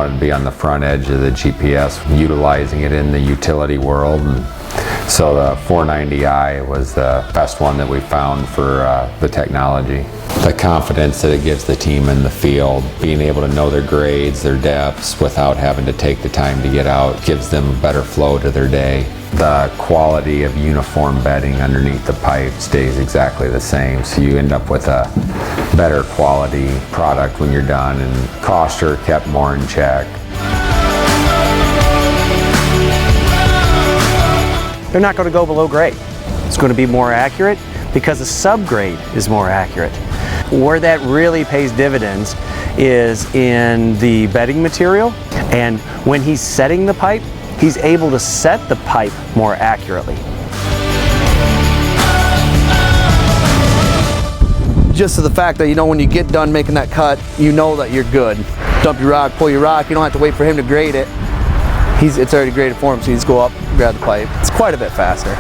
wanted to be on the front edge of the GPS, utilizing it in the utility world. And so the 490i was the best one that we found for the technology. The confidence that it gives the team in the field, being able to know their grades, their depths without having to take the time to get out, gives them better flow to their day. The quality of uniform bedding underneath the pipe stays exactly the same, so you end up with a better quality product when you're done, and costs are kept more in check. They're not going to go below grade. It's going to be more accurate because the subgrade is more accurate. Where that really pays dividends is in the bedding material, and when he's setting the pipe, he's able to set the pipe more accurately. Just to the fact that, you know, when you get done making that cut, you know that you're good. Dump your rock, pull your rock, you don't have to wait for him to grade it. It's already graded for him, so you just go up, grab the pipe. It's quite a bit faster.